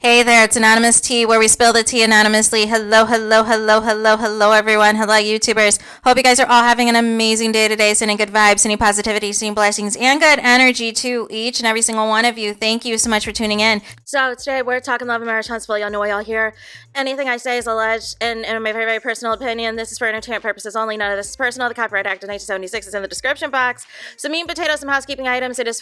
Hey there, it's Anonymous Tea, where we spill the tea anonymously. Hello, hello, hello, hello, hello, everyone. Hello, YouTubers. Hope you guys are all having an amazing day today, sending good vibes, sending positivity, sending blessings, and good energy to each and every single one of you. Thank you so much for tuning in. So today we're talking love and marriage huntsville. Y'all know why y'all here. Anything I say is alleged, and in my very, very personal opinion, this is for entertainment purposes only. None of this is personal. The Copyright Act of 1976 is in the description box. Some meat and potatoes, some housekeeping items. It is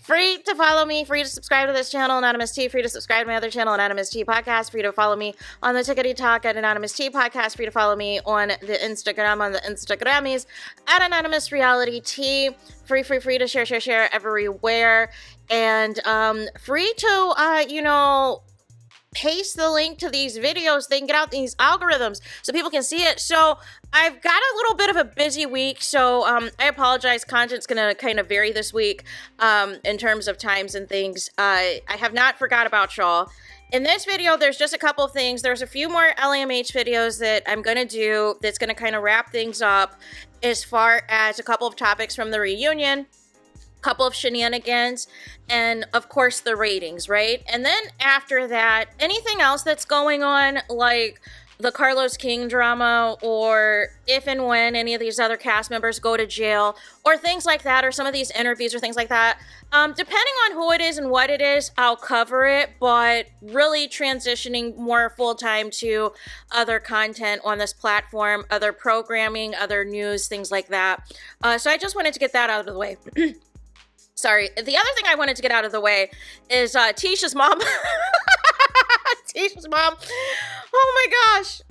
free to follow me, free to subscribe to this channel, Anonymous Tea, free to subscribe to my other channel, Anonymous Tea Podcast, free to follow me on the Tickety Talk at Anonymous Tea Podcast, free to follow me on the Instagram, on the Instagrammies at Anonymous Reality Tea, free to share everywhere, and free to, paste the link to these videos. They can get out these algorithms so people can see it. So I've got a little bit of a busy week, so I apologize. Content's gonna kind of vary this week in terms of times and things. I have not forgot about y'all. In this video, there's just a couple of things. There's a few more LAMH videos that I'm gonna do that's gonna kind of wrap things up as far as a couple of topics from the reunion, couple of shenanigans, and of course the ratings, right? And then after that, anything else that's going on, like the Carlos King drama, or if and when any of these other cast members go to jail, or things like that, or some of these interviews or things like that, depending on who it is and what it is, I'll cover it, but really transitioning more full-time to other content on this platform, other programming, other news, things like that. So I just wanted to get that out of the way. Sorry. The other thing I wanted to get out of the way is Tisha's mom. Tisha's mom. Oh my gosh.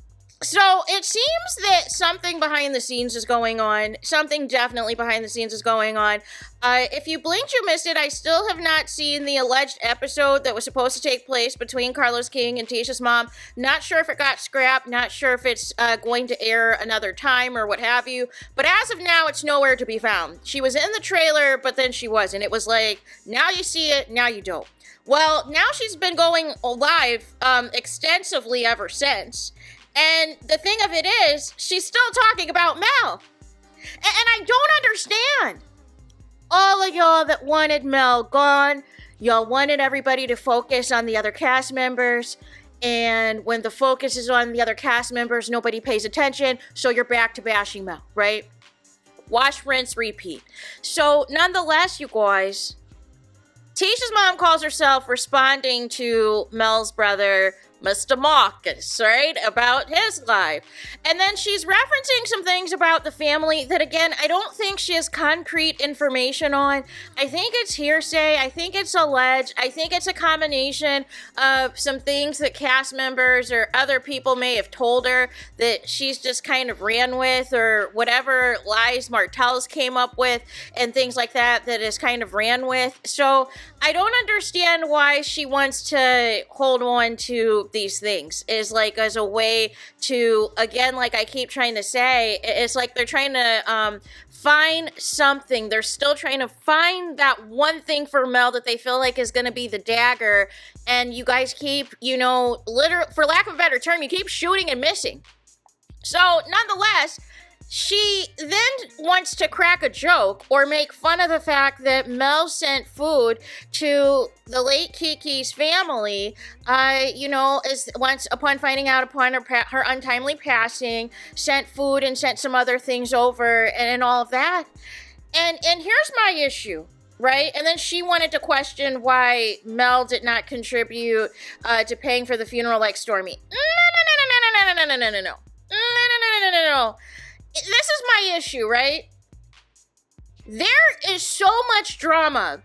So it seems that something behind the scenes is going on. Something definitely behind the scenes is going on. If you blinked, you missed it. I still have not seen the alleged episode that was supposed to take place between Carlos King and Tisha's mom. Not sure if it got scrapped. Not sure if it's going to air another time or what have you. But as of now, it's nowhere to be found. She was in the trailer, but then she wasn't. It was like, now you see it, now you don't. Well, now she's been going live extensively ever since. And the thing of it is, she's still talking about Mel. And I don't understand. All of y'all that wanted Mel gone, y'all wanted everybody to focus on the other cast members. And when the focus is on the other cast members, nobody pays attention. So you're back to bashing Mel, right? Wash, rinse, repeat. So nonetheless, you guys, Tisha's mom calls herself responding to Mel's brother, Mr. Marcus, right, about his life. And then she's referencing some things about the family that, again, I don't think she has concrete information on. I think it's hearsay. I think it's alleged. I think it's a combination of some things that cast members or other people may have told her that she's just kind of ran with, or whatever lies Martell's came up with and things like that is kind of ran with. So I don't understand why she wants to hold on to these things, is like as a way to, again, like I keep trying to say, it's like they're trying to find something. They're still trying to find that one thing for Mel that they feel like is going to be the dagger. And you guys keep, literally, for lack of a better term, you keep shooting and missing. So nonetheless, she then wants to crack a joke or make fun of the fact that Mel sent food to the late Kiki's family, once upon finding out upon her untimely passing, sent food and sent some other things over and all of that. And here's my issue, right? And then she wanted to question why Mel did not contribute to paying for the funeral like Stormy. No. This is my issue, right? There is so much drama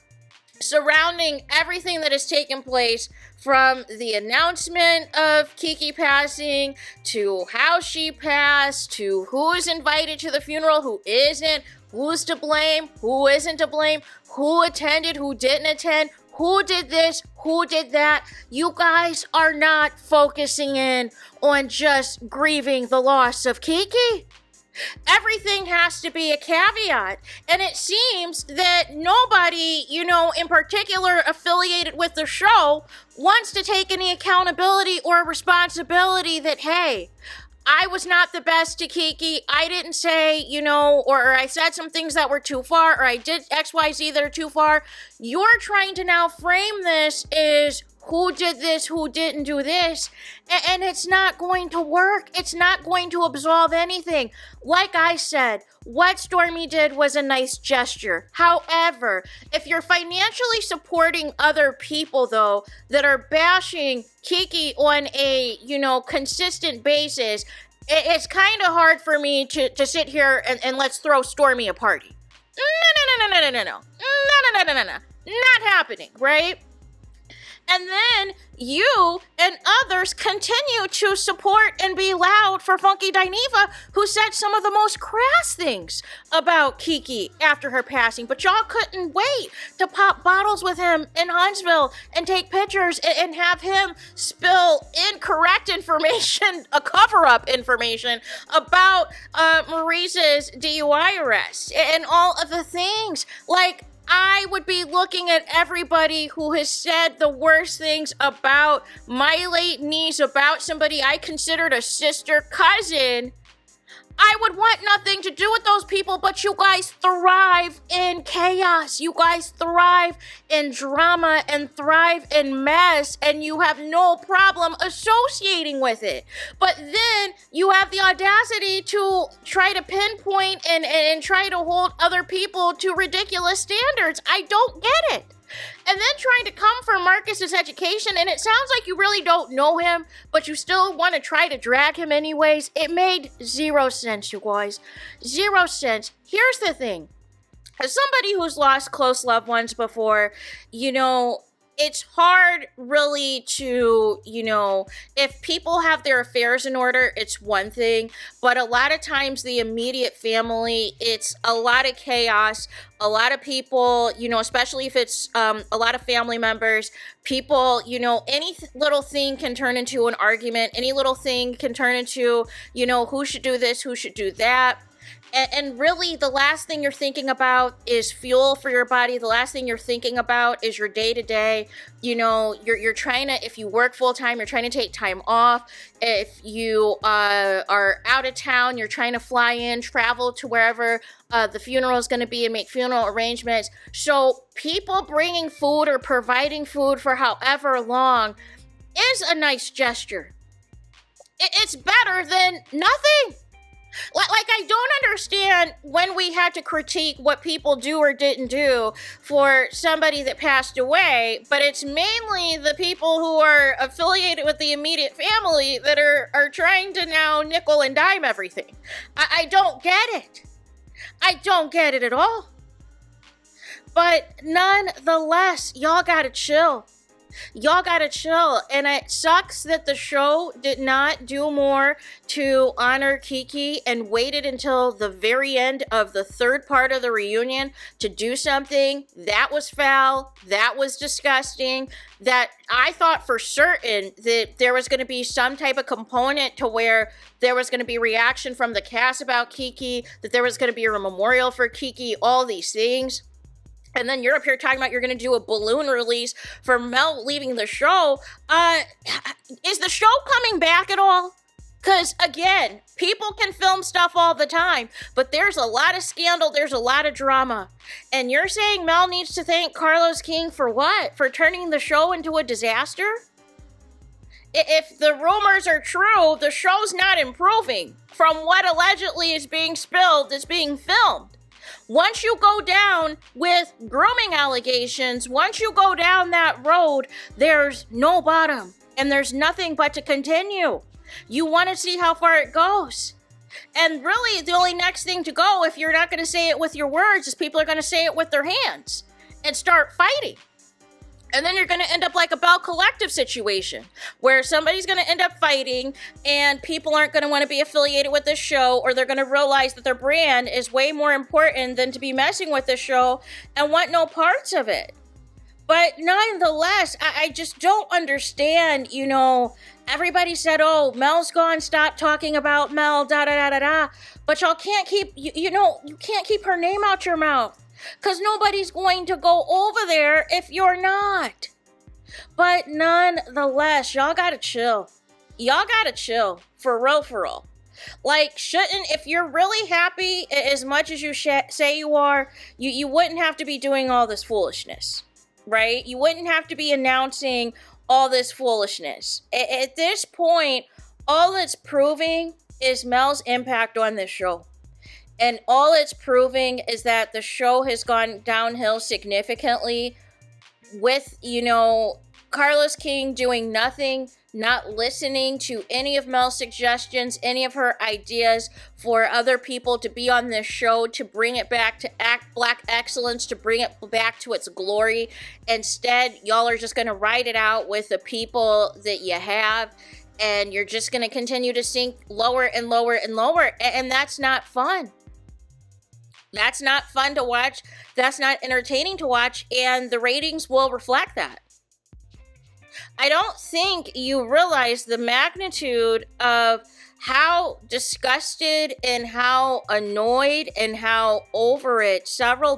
surrounding everything that has taken place, from the announcement of Kiki passing, to how she passed, to who is invited to the funeral, who isn't, who's to blame, who isn't to blame, who attended, who didn't attend, who did this, who did that. You guys are not focusing in on just grieving the loss of Kiki. Everything has to be a caveat. And it seems that nobody, in particular affiliated with the show, wants to take any accountability or responsibility that, hey, I was not the best to Kiki. I didn't say, or I said some things that were too far, or I did XYZ that are too far. You're trying to now frame this as who did this, who didn't do this, and it's not going to work. It's not going to absolve anything. Like I said, what Stormy did was a nice gesture. However, if you're financially supporting other people, though, that are bashing Kiki on a, consistent basis, it's kind of hard for me to sit here and let's throw Stormy a party. No. Not happening, right? And then you and others continue to support and be loud for Funky Dineva, who said some of the most crass things about Kiki after her passing. But y'all couldn't wait to pop bottles with him in Huntsville and take pictures and have him spill incorrect information, a cover-up information about Maurice's DUI arrest and all of the things. Like, I would be looking at everybody who has said the worst things about my late niece, about somebody I considered a sister cousin. I would want nothing to do with those people, but you guys thrive in chaos. You guys thrive in drama and thrive in mess, and you have no problem associating with it. But then you have the audacity to try to pinpoint and try to hold other people to ridiculous standards. I don't get it. And then trying to come for Marcus's education, and it sounds like you really don't know him, but you still want to try to drag him anyways. It made zero sense, you guys. Zero sense. Here's the thing. As somebody who's lost close loved ones before, it's hard really to, if people have their affairs in order, it's one thing. But a lot of times the immediate family, it's a lot of chaos. A lot of people, especially if it's a lot of family members, people, any little thing can turn into an argument. Any little thing can turn into, who should do this, who should do that. And really, the last thing you're thinking about is fuel for your body. The last thing you're thinking about is your day-to-day. You're trying to, if you work full-time, you're trying to take time off. If you are out of town, you're trying to fly in, travel to wherever the funeral is going to be and make funeral arrangements. So people bringing food or providing food for however long is a nice gesture. It's better than nothing. Like, I don't understand when we had to critique what people do or didn't do for somebody that passed away, but it's mainly the people who are affiliated with the immediate family that are trying to now nickel and dime everything. I don't get it. I don't get it at all. But nonetheless, y'all gotta chill. Y'all gotta chill. And it sucks that the show did not do more to honor Kiki and waited until the very end of the third part of the reunion to do something. That was foul. That was disgusting. That I thought for certain that there was going to be some type of component to where there was going to be reaction from the cast about Kiki, that there was going to be a memorial for Kiki, all these things. And then you're up here talking about you're going to do a balloon release for Mel leaving the show. Is the show coming back at all? Because, again, people can film stuff all the time, but there's a lot of scandal, there's a lot of drama. And you're saying Mel needs to thank Carlos King for what? For turning the show into a disaster? If the rumors are true, the show's not improving from what allegedly is being spilled, is being filmed. Once you go down with grooming allegations, once you go down that road, there's no bottom and there's nothing but to continue. You want to see how far it goes. And really, the only next thing to go, if you're not going to say it with your words, is people are going to say it with their hands and start fighting. And then you're going to end up like a Bell Collective situation where somebody's going to end up fighting and people aren't going to want to be affiliated with this show, or they're going to realize that their brand is way more important than to be messing with this show and want no parts of it. But nonetheless, I just don't understand, everybody said, oh, Mel's gone, stop talking about Mel, da-da-da-da-da. But y'all can't keep, you can't keep her name out your mouth. Because nobody's going to go over there if you're not. But nonetheless, y'all gotta chill. Y'all gotta chill. For real, for real. Like, shouldn't, if you're really happy as much as you say you are, you wouldn't have to be doing all this foolishness, right? You wouldn't have to be announcing all this foolishness. At this point, all it's proving is Mel's impact on this show. And all it's proving is that the show has gone downhill significantly with, Carlos King doing nothing, not listening to any of Mel's suggestions, any of her ideas for other people to be on this show, to bring it back to Black excellence, to bring it back to its glory. Instead, y'all are just going to ride it out with the people that you have, and you're just going to continue to sink lower and lower and lower, and that's not fun. That's not fun to watch. That's not entertaining to watch, and the ratings will reflect that. I don't think you realize the magnitude of how disgusted and how annoyed and how over it several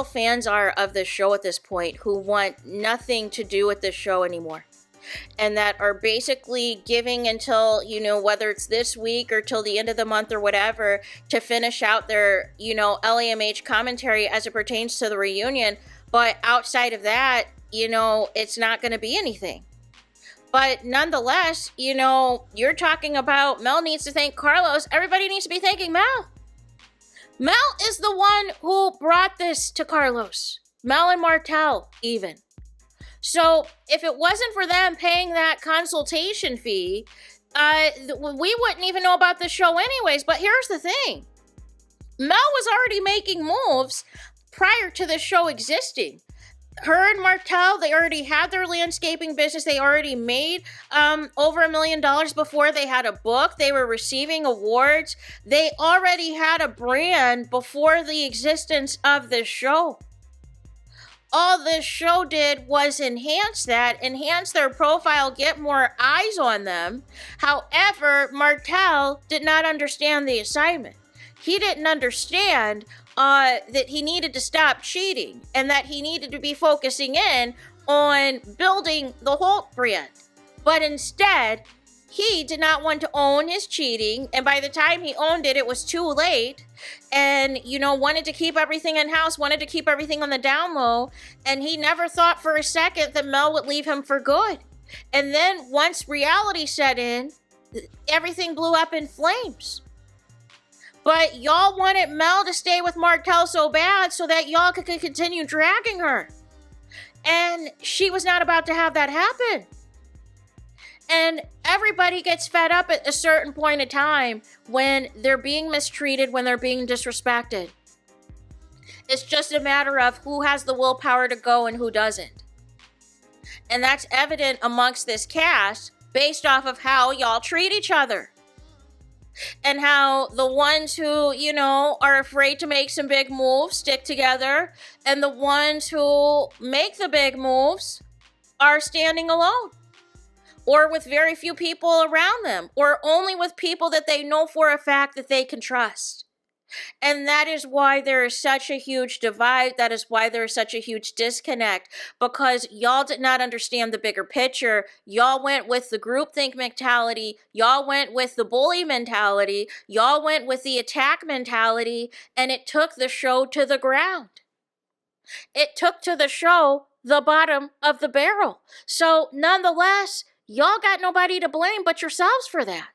fans are of this show at this point, who want nothing to do with this show anymore. And that are basically giving until, whether it's this week or till the end of the month or whatever, to finish out their, LAMH commentary as it pertains to the reunion. But outside of that, it's not going to be anything. But nonetheless, you're talking about Mel needs to thank Carlos. Everybody needs to be thanking Mel. Mel is the one who brought this to Carlos. Mel and Martel, even. So if it wasn't for them paying that consultation fee, we wouldn't even know about the show anyways. But here's the thing. Mel was already making moves prior to the show existing. Her and Martel, they already had their landscaping business. They already made over $1 million before they had a book. They were receiving awards. They already had a brand before the existence of this show. All this show did was enhance their profile, get more eyes on them. However, Martel did not understand the assignment. He didn't understand that he needed to stop cheating and that he needed to be focusing in on building the Holt brand. But instead, he did not want to own his cheating, and by the time he owned it, it was too late, and, wanted to keep everything in-house, wanted to keep everything on the down low, and he never thought for a second that Mel would leave him for good. And then, once reality set in, everything blew up in flames. But y'all wanted Mel to stay with Martel so bad so that y'all could continue dragging her. And she was not about to have that happen. And everybody gets fed up at a certain point in time when they're being mistreated, when they're being disrespected. It's just a matter of who has the willpower to go and who doesn't. And that's evident amongst this cast based off of how y'all treat each other. And how the ones who, are afraid to make some big moves stick together. And the ones who make the big moves are standing alone. Or with very few people around them, or only with people that they know for a fact that they can trust. And that is why there is such a huge divide. That is why there is such a huge disconnect, because y'all did not understand the bigger picture. Y'all went with the groupthink mentality. Y'all went with the bully mentality. Y'all went with the attack mentality, and it took the show to the ground. It took to the show the bottom of the barrel. So nonetheless, y'all got nobody to blame but yourselves for that.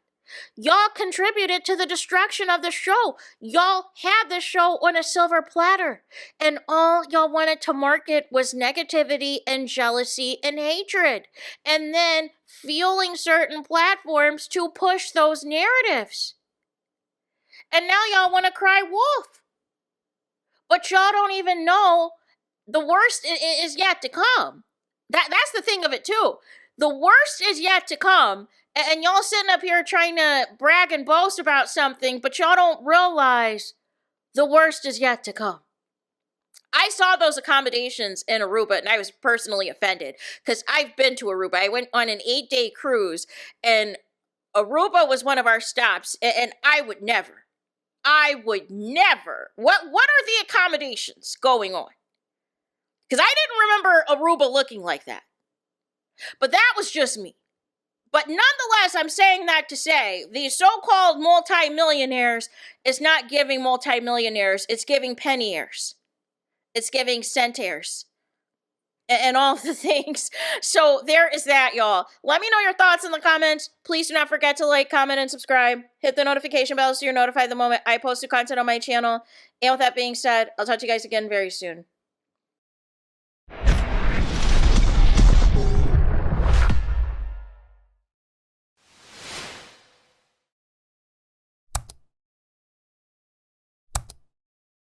Y'all contributed to the destruction of the show. Y'all had the show on a silver platter. And all y'all wanted to market was negativity and jealousy and hatred. And then fueling certain platforms to push those narratives. And now y'all want to cry wolf. But y'all don't even know the worst is yet to come. That's the thing of it too. The worst is yet to come, and y'all sitting up here trying to brag and boast about something, but y'all don't realize the worst is yet to come. I saw those accommodations in Aruba, and I was personally offended, because I've been to Aruba. I went on an 8-day cruise, and Aruba was one of our stops, and I would never. What are the accommodations going on? Because I didn't remember Aruba looking like that. But that was just me. But nonetheless, I'm saying that to say these so-called multimillionaires is not giving multimillionaires. It's giving penniers. It's giving centaires. And all of the things. So there is that, y'all. Let me know your thoughts in the comments. Please do not forget to like, comment, and subscribe. Hit the notification bell so you're notified the moment I post new content on my channel. And with that being said, I'll talk to you guys again very soon.